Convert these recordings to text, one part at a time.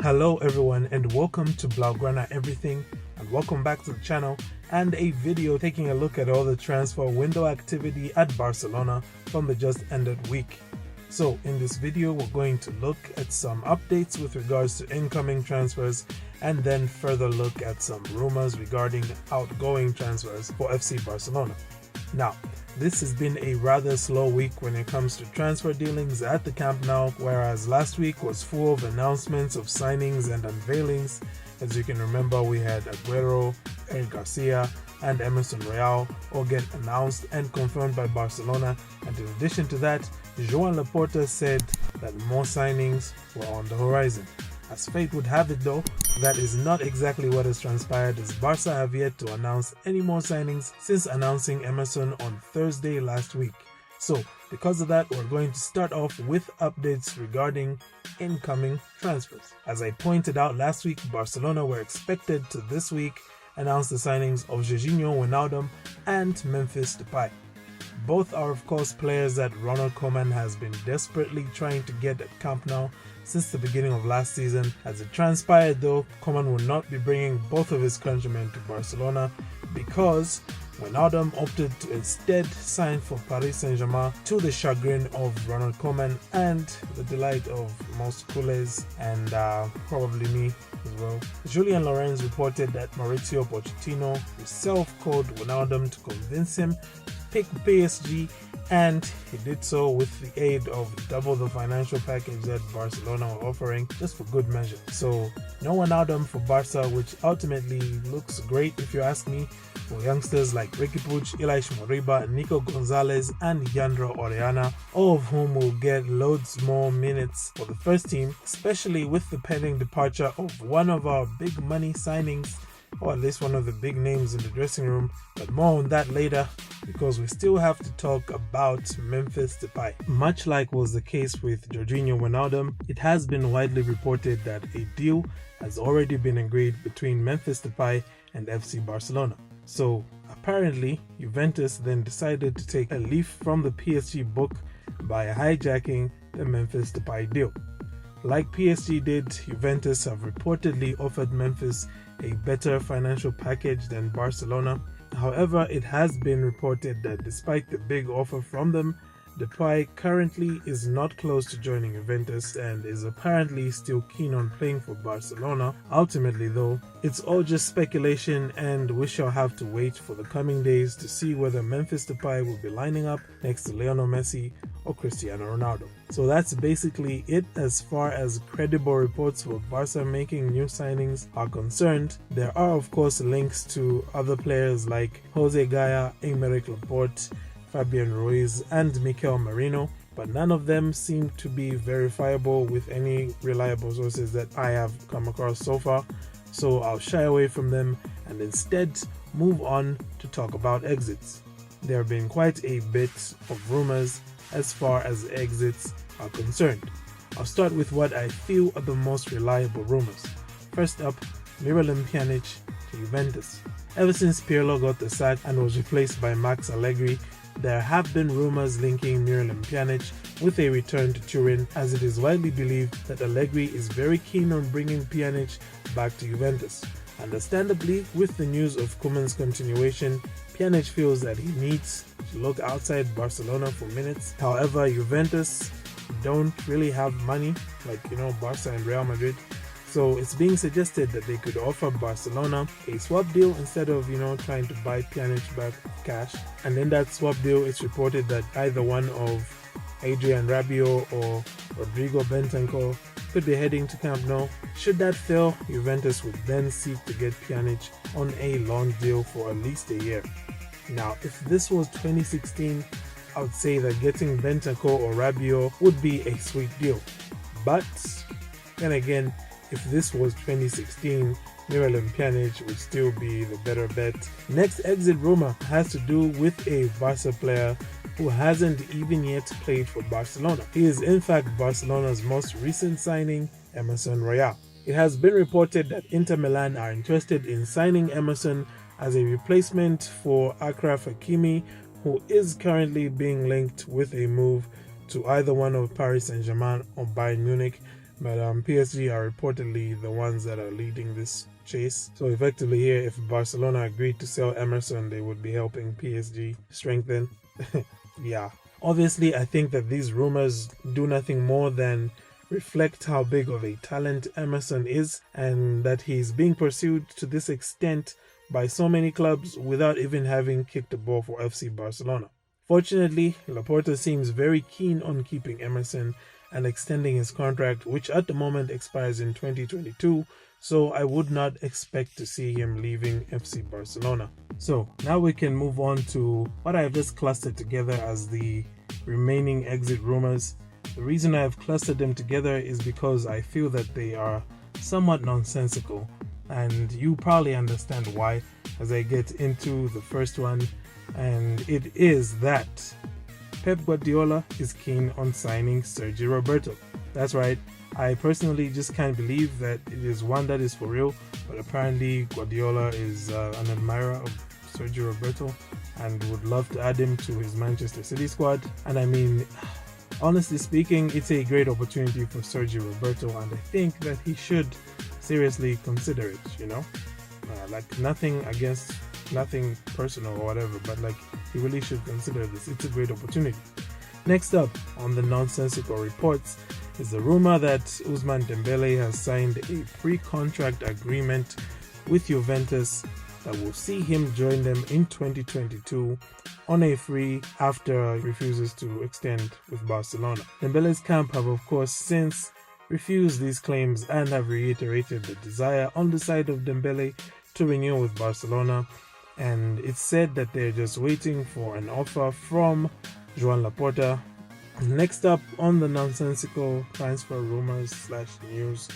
Hello everyone and welcome to Blaugrana Everything, and welcome back to the channel and a video taking a look at all the transfer window activity at Barcelona from the just ended week. So in this video we're going to look at some updates with regards to incoming transfers and then further look at some rumors regarding outgoing transfers for FC Barcelona. Now, this has been a rather slow week when it comes to transfer dealings at the Camp Nou, whereas last week was full of announcements of signings and unveilings. As you can remember, we had Aguero, Eric Garcia, and Emerson all get announced and confirmed by Barcelona, and in addition to that, Joan Laporta said that more signings were on the horizon. As fate would have it though, that is not exactly what has transpired, as Barca have yet to announce any more signings since announcing Emerson on Thursday last week. So because of that, we're going to start off with updates regarding incoming transfers. As I pointed out last week, Barcelona were expected to this week announce the signings of Wijnaldum and Memphis Depay. Both are of course players that Ronald Koeman has been desperately trying to get at Camp Nou since the beginning of last season. As it transpired though, Koeman will not be bringing both of his countrymen to Barcelona because Wijnaldum opted to instead sign for Paris Saint-Germain, to the chagrin of Ronald Koeman and the delight of most culés and probably me as well. Julian Lorenz reported that Mauricio Pochettino himself called Wijnaldum to convince him to pick PSG, and he did so with the aid of double the financial package that Barcelona were offering, just for good measure. So no Wijnaldum for Barca, which ultimately looks great if you ask me, for youngsters like Ricky Puig, Elias Moriba, Nico Gonzalez and Yandro Orellana, all of whom will get loads more minutes for the first team, especially with the pending departure of one of our big money signings, or at least one of the big names in the dressing room. But more on that later, because we still have to talk about Memphis Depay. Much like was the case with Jorginho Wijnaldum, it has been widely reported that a deal has already been agreed between Memphis Depay and FC Barcelona. So apparently Juventus then decided to take a leaf from the PSG book by hijacking the Memphis Depay deal. Like PSG did, Juventus have reportedly offered Memphis a better financial package than Barcelona. However, it has been reported that despite the big offer from them, Depay currently is not close to joining Juventus and is apparently still keen on playing for Barcelona. Ultimately though, it's all just speculation, and we shall have to wait for the coming days to see whether Memphis Depay will be lining up next to Lionel Messi or Cristiano Ronaldo. So that's basically it as far as credible reports for Barca making new signings are concerned. There are of course links to other players like Jose Gaya, Aymeric Laporte, Fabian Ruiz and Mikel Merino, but none of them seem to be verifiable with any reliable sources that I have come across so far. So I'll shy away from them and instead move on to talk about exits. There have been quite a bit of rumors as far as exits are concerned. I'll start with what I feel are the most reliable rumors. First up, Miralem Pjanic to Juventus. Ever since Pirlo got the sack and was replaced by Max Allegri, there have been rumors linking Miralem Pjanic with a return to Turin, as it is widely believed that Allegri is very keen on bringing Pjanic back to Juventus. Understandably, with the news of Koeman's continuation, Pjanic feels that he needs to look outside Barcelona for minutes. However, Juventus don't really have money like Barca and Real Madrid. So it's being suggested that they could offer Barcelona a swap deal instead of trying to buy Pjanic back cash. And in that swap deal, it's reported that either one of Adrien Rabiot or Rodrigo Bentancur could be heading to Camp Nou. Should that fail, Juventus would then seek to get Pjanic on a loan deal for at least a year. Now, if this was 2016, I would say that getting Bentancur or Rabiot would be a sweet deal. But then again, if this was 2016, Miralem Pjanic would still be the better bet. Next exit rumor has to do with a Barca player who hasn't even yet played for Barcelona. He is in fact Barcelona's most recent signing, Emerson. It has been reported that Inter Milan are interested in signing Emerson as a replacement for Achraf Hakimi, who is currently being linked with a move to either one of Paris Saint-Germain or Bayern Munich. But PSG are reportedly the ones that are leading this chase. So effectively here, if Barcelona agreed to sell Emerson, they would be helping PSG strengthen. Yeah. Obviously, I think that these rumors do nothing more than reflect how big of a talent Emerson is, and that he's being pursued to this extent by so many clubs without even having kicked a ball for FC Barcelona. Fortunately, Laporta seems very keen on keeping Emerson and extending his contract, which at the moment expires in 2022, so I would not expect to see him leaving FC Barcelona. So now we can move on to what I have just clustered together as the remaining exit rumors. The reason I have clustered them together is because I feel that they are somewhat nonsensical, and you probably understand why as I get into the first one, and it is that Pep Guardiola is keen on signing Sergio Roberto. That's right, I personally just can't believe that it is one that is for real, but apparently Guardiola is an admirer of Sergio Roberto and would love to add him to his Manchester City squad. And I mean, honestly speaking, it's a great opportunity for Sergio Roberto, and I think that he should seriously consider it, you know? Like nothing against, nothing personal or whatever, but like he really should consider this. It's a great opportunity. Next up on the nonsensical reports is the rumor that Ousmane Dembele has signed a pre-contract agreement with Juventus that will see him join them in 2022 on a free after he refuses to extend with Barcelona. Dembele's camp have of course since refused these claims and have reiterated the desire on the side of Dembele to renew with Barcelona, and it's said that they're just waiting for an offer from Joan Laporta. Next up on the nonsensical transfer rumors / news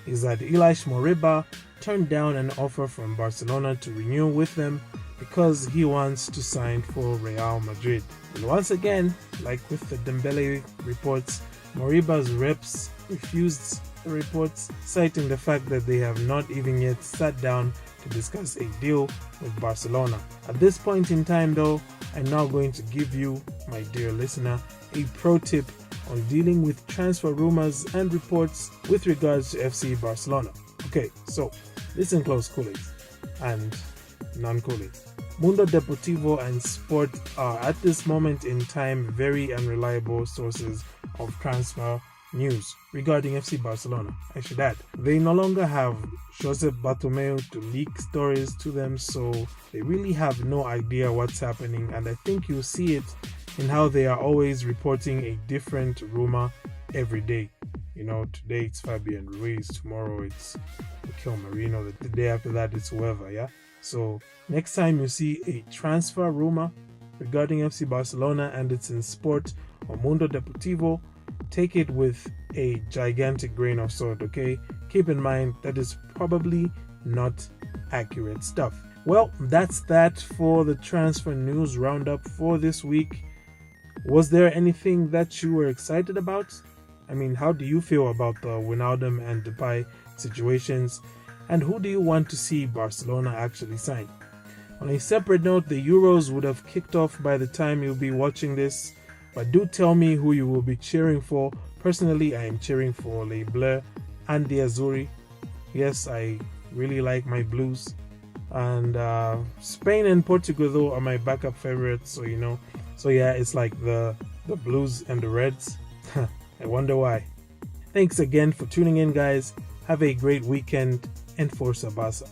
is that Ilaix Moriba turned down an offer from Barcelona to renew with them because he wants to sign for Real Madrid. And once again, like with the Dembele reports, Moriba's reps refused the reports, citing the fact that they have not even yet sat down to discuss a deal with Barcelona. At this point in time though, I'm now going to give you, my dear listener, a pro tip on dealing with transfer rumors and reports with regards to FC Barcelona. Okay, so listen close, coolies and non-coolies. Mundo Deportivo and Sport are at this moment in time very unreliable sources of transfer news regarding FC Barcelona. I should add, they no longer have Josep Bartomeu to leak stories to them, so they really have no idea what's happening, and I think you see it in how they are always reporting a different rumor every day. You know, today it's Fabian Ruiz, tomorrow it's Mikel Merino, the day after that it's whoever, yeah? So next time you see a transfer rumor regarding FC Barcelona and it's in Sport or Mundo Deportivo, take it with a gigantic grain of salt, okay? Keep in mind that is probably not accurate stuff. Well, that's that for the transfer news roundup for this week. Was there anything that you were excited about? I mean, how do you feel about the Wijnaldum and Depay situations? And who do you want to see Barcelona actually sign? On a separate note, the Euros would have kicked off by the time you'll be watching this, but do tell me who you will be cheering for. Personally, I am cheering for Les Bleus and the Azzurri. Yes, I really like my Blues. And Spain and Portugal, though, are my backup favorites, so you know. So yeah, it's like the Blues and the Reds. I wonder why. Thanks again for tuning in, guys. Have a great weekend, and Forza Barca.